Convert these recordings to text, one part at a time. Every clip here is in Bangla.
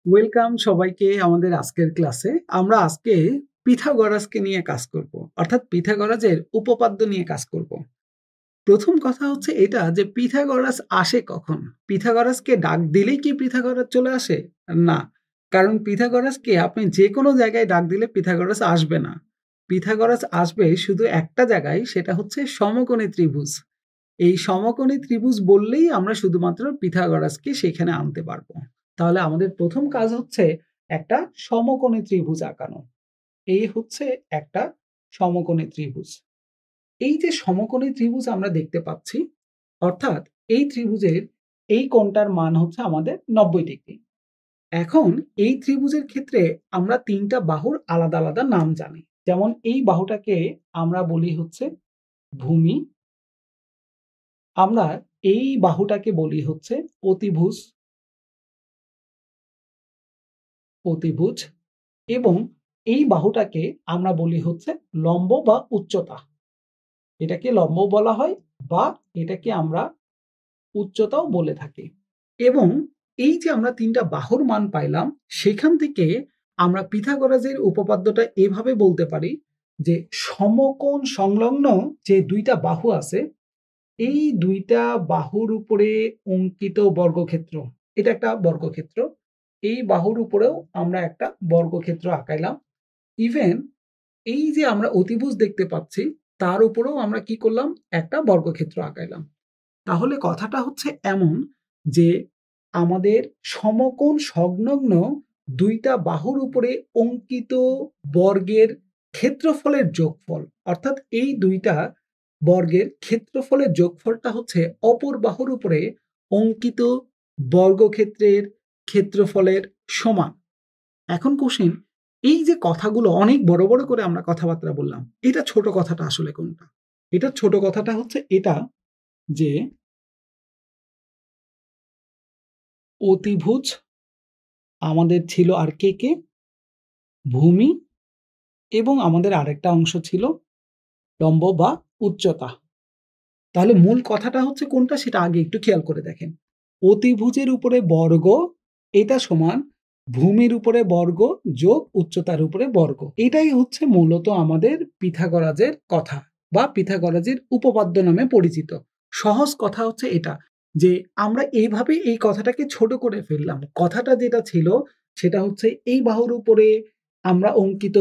ওয়েলকাম সবাইকে আমাদের আজকের ক্লাসে। আমরা আজকে পিথাগোরাসকে নিয়ে কাজ করব, অর্থাৎ পিথাগোরাসের উপপাদ্য নিয়ে কাজ করব। প্রথম কথা হচ্ছে এটা যে পিথাগোরাস আসে কখন? পিথাগোরাসকে ডাক দিলেই কি পিথাগোরাস চলে আসে? না, কারণ পিথাগোরাসকে আপনি যে কোনো জায়গায় ডাক দিলে পিথাগোরাস আসবে না। পিথাগোরাস আসবে শুধু একটা জায়গায়, সেটা হচ্ছে সমকোণী ত্রিভুজ। এই সমকোণী ত্রিভুজ বললেই আমরা শুধুমাত্র পিথাগোরাসকে সেখানে আনতে পারবো। তাহলে আমাদের প্রথম কাজ হচ্ছে একটা সমকোণী ত্রিভুজ আঁকানো। এই হচ্ছে একটা সমকোণী ত্রিভুজ। এই যে সমকোণী ত্রিভুজ আমরা দেখতে পাচ্ছি, অর্থাৎ এই ত্রিভুজের এই কোণটার মান হচ্ছে আমাদের 90 ডিগ্রি। এখন এই ত্রিভুজের ক্ষেত্রে আমরা তিনটা বাহুর আলাদা আলাদা নাম জানি। যেমন এই বাহুটাকে আমরা বলি হচ্ছে ভূমি, আমরা এই বাহুটাকে বলি হচ্ছে অতিভুজ এবং এই বাহুটাকে আমরা বলি হচ্ছে লম্ব বা উচ্চতা। এটাকে লম্ব বলা হয় বা এটাকে আমরা উচ্চতাও বলে থাকি। এবং এই যে আমরা তিনটা বাহুর মান পাইলাম, সেখান থেকে আমরা পিথাগোরাসের উপপাদ্যটা এভাবে বলতে পারি যে সমকোণ সংলগ্ন যে দুইটা বাহু আছে, এই দুইটা বাহুর উপরে অঙ্কিত বর্গক্ষেত্র, এটা একটা বর্গক্ষেত্র। এই বাহুর উপরেও আমরা একটা বর্গক্ষেত্র আঁকাইলাম। ইভেন এই যে আমরা অতিভুজ দেখতে পাচ্ছি, তার উপরেও আমরা কি করলাম? একটা বর্গক্ষেত্র আঁকাইলাম। তাহলে কথাটা হচ্ছে এমন যে আমাদের সমকোণ সংলগ্ন দুইটা বাহুর উপরে অঙ্কিত বর্গের ক্ষেত্রফলের যোগফল, অর্থাৎ এই দুইটা বর্গের ক্ষেত্রফলের যোগফলটা হচ্ছে অপর বাহুর উপরে অঙ্কিত বর্গক্ষেত্রের ক্ষেত্রফলের সমান। এখন কোশ্চেন, এই যে কথাগুলো অনেক বড় বড় করে আমরা কথাবার্তা বললাম, এটা ছোট কথাটা আসলে কোনটা? এটা ছোট কথাটা হচ্ছে এটা যে অতিভুজ আমাদের ছিল আর কে ভূমি, এবং আমাদের আরেকটা অংশ ছিল লম্ব বা উচ্চতা। তাহলে মূল কথাটা হচ্ছে কোনটা সেটা আগে একটু খেয়াল করে দেখেন। অতিভুজের উপরে বর্গ এটা সমান ভূমির উপরে বর্গ যোগ উচ্চতার উপরে বর্গ। এটাই হচ্ছে মূলত আমাদের পিথাগোরাসের কথা বা পিথাগোরাসের উপপাদ্য নামে পরিচিত। সহজ কথা হচ্ছে এটা যে আমরা এইভাবে এই কথাটাকে ছোট করে ফেললাম। কথাটা যেটা ছিল সেটা হচ্ছে এই বাহুর উপরে আমরা অঙ্কিত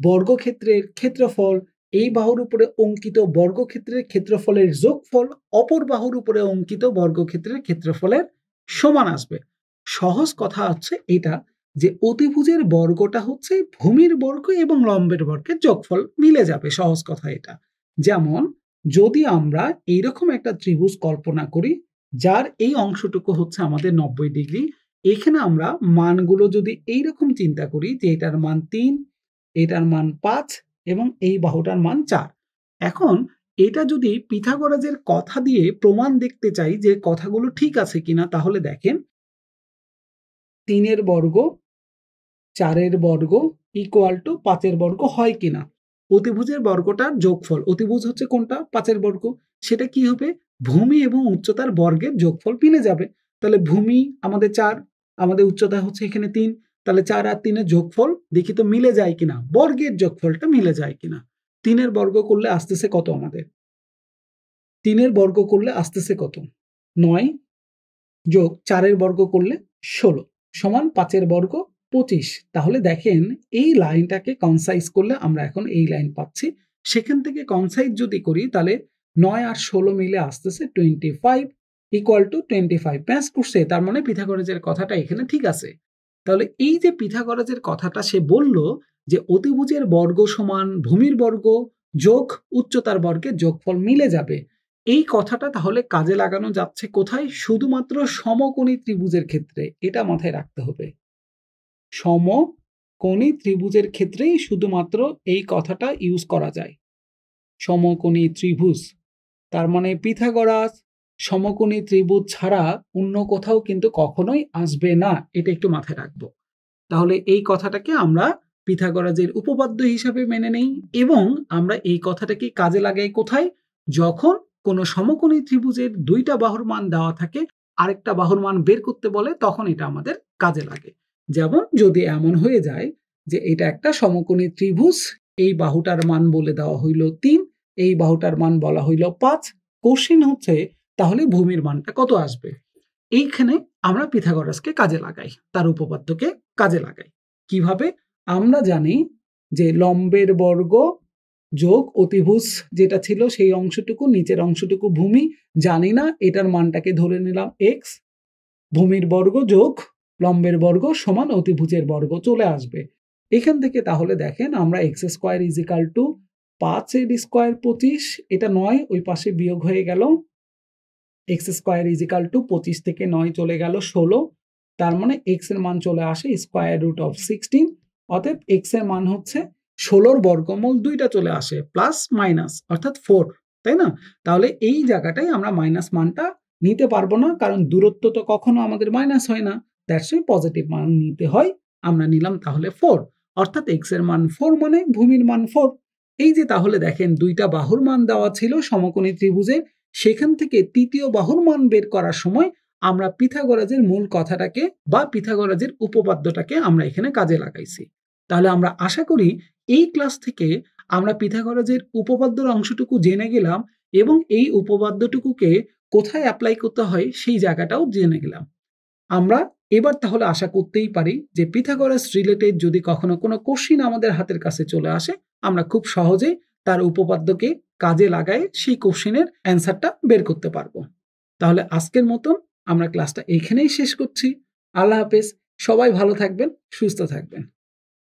বর্গক্ষেত্রের ক্ষেত্রফল, এই বাহুর উপরে অঙ্কিত বর্গক্ষেত্রের ক্ষেত্রফলের যোগফল অপর বাহুর উপরে অঙ্কিত বর্গক্ষেত্রের ক্ষেত্রফলের সমান আসবে। সহজ কথা হচ্ছে এটা যে অতিভুজের বর্গটা হচ্ছে ভূমির বর্গ এবং লম্বের বর্গের যোগফল মিলে যাবে। সহজ কথা এটা। যেমন যদি আমরা এইরকম একটা ত্রিভুজ কল্পনা করি যার এই অংশটুকু হচ্ছে আমাদের 90 ডিগ্রি, এখানে আমরা মানগুলো যদি এইরকম চিন্তা করি যে এটার মান 3, এটার মান 5 এবং এই বাহুটার মান 4। এখন এটা যদি পিথাগোরাসের কথা দিয়ে প্রমাণ দেখতে চাই যে কথাগুলো ঠিক আছে কিনা, তাহলে দেখেন 3 বর্গ 4 বর্গ ইকুয়াল টু 5 বর্গ হয় কিনা। অতিভুজের বর্গটার যোগফল, অতিভুজ হচ্ছে কোনটা? 5 বর্গ, সেটা কি হবে? ভূমি এবং উচ্চতার বর্গের যোগফল মিলে যাবে। তাহলে ভূমি আমাদের 4, আমাদের উচ্চতা হচ্ছে এখানে 3, তাহলে 4 আর 3 যোগফল দেখি তো মিলে যায় কিনা, বর্গের যোগফলটা মিলে যায় কিনা। 3 বর্গ করলে আসতেছে কত? আমাদের 3 বর্গ করলে আসতেছে কত? 9 যোগ 4 বর্গ করলে 16 সমান 5 বর্গ 25। তাহলে দেখেন এই লাইনটাকে কনসাইজ করলে আমরা এখন এই লাইন পাচ্ছি। সেখান থেকে কনসাইজ যদি করি তাহলে 9 আর 16 মিলে আসতেছে 25 ইকুয়াল টু 25 ম্যাচ করছে। তার মানে পিথাগোরাসের কথাটা এখানে ঠিক আছে। তাহলে এই যে পিথাগোরাসের কথাটা সে বলল যে অতিভুজের বর্গ সমান ভূমির বর্গ যোগ উচ্চতার বর্গের যোগফল মিলে যাবে, এই কথাটা তাহলে কাজে লাগানো যাচ্ছে কোথায়? শুধুমাত্র সমকোণী ত্রিভুজের ক্ষেত্রে। এটা মাথায় রাখতে হবে। সমকোণী ত্রিভুজের ক্ষেত্রেই শুধুমাত্র এই কথাটা ইউজ করা যায়। সমকোণী ত্রিভুজ, তার মানে পিথাগোরাস সমকোণী ত্রিভুজ ছাড়া অন্য কোথাও কিন্তু কখনোই আসবে না। এটা একটু মাথায় রাখবো। তাহলে এই কথাটাকে আমরা পিথাগোরাসের উপপাদ্য হিসাবে মেনে নেই এবং আমরা এই কথাটাকে কাজে লাগাই কোথায়? যখন কোনো সমকোণী ত্রিভুজের দুইটা বাহুর মান দেওয়া থাকে, আরেকটা বাহুর মান বের করতে বলে, তখন এটা আমাদের কাজে লাগে। যেমন যদি এমন হয়ে যায় যে এটা একটা সমকোণী ত্রিভুজ, এই বাহুটার মান বলে দেওয়া হইল 3, এই বাহুটার মান বলা হইল 5। কোশ্চেন হচ্ছে তাহলে ভূমির মানটা কত আসবে? এইখানে আমরা পিথাগোরাসকে কাজে লাগাই, তার উপপাদ্যকে কাজে লাগাই। কিভাবে? আমরা জানি যে লম্বের বর্গ যোগ অতিভুজ যেটা ছিল সেই অংশটুকু, নিচের অংশটুকু ভূমি, জানি না, এটার মানটাকে ধরে নিলাম এক্স। ভূমির বর্গ যোগ লম্বের বর্গ সমান অতিভুজের বর্গ চলে আসবে। এখান থেকে তাহলে দেখেন আমরা x square is equal to 5 এর স্কোয়ার 25, এটা 9 ওই পাশে বিয়োগ হয়ে গেল, x square is equal to 25 থেকে 9 চলে গেল 16, তার মানে এক্স এর মান চলে আসে স্কোয়ার রুট অফ 16। অতএব এক্স এর মান হচ্ছে 16 বর্গমূল 2টা চলে আসে প্লাস মাইনাস অর্থাৎ 4, তাই না? তাহলে এই জায়গাটায় আমরা মাইনাস মানটা নিতে পারবো না, কারণ দূরত্ব তো কখনো আমাদের মাইনাস হয় না, দ্যাটস ওয়াই পজিটিভ মান নিতে হয়। আমরা নিলাম তাহলে 4, অর্থাৎ এক্স এর মান 4 মানে ভূমির মান 4। এই যে তাহলে দেখেন দুইটা বাহুর মান দেওয়া ছিল সমকোণী ত্রিভুজে, সেখান থেকে তৃতীয় বাহুর মান বের করার সময় আমরা পিথাগোরাসের মূল কথাটাকে বা পিথাগোরাসের উপপাদ্যটাকে আমরা এখানে কাজে লাগাইছি। তাহলে আমরা আশা করি এই ক্লাস থেকে আমরা পিথাগোরাসের উপপাদ্যর অংশটুকু জেনে গেলাম এবং এই উপপাদ্যটুকুকে কোথায় অ্যাপ্লাই করতে হয় সেই জায়গাটাও জেনে গেলাম। আমরা এবার তাহলে আশা করতেই পারি যে পিথাগোরাস রিলেটেড যদি কখনো কোনো কোশ্চিন আমাদের হাতের কাছে চলে আসে, আমরা খুব সহজেই তার উপপাদ্যকে কাজে লাগায় সেই কোশ্চিনের অ্যান্সারটা বের করতে পারবো। তাহলে আজকের মতন আমরা ক্লাসটা এখানেই শেষ করছি। আল্লাহ হাফেজ, সবাই ভালো থাকবেন, সুস্থ থাকবেন।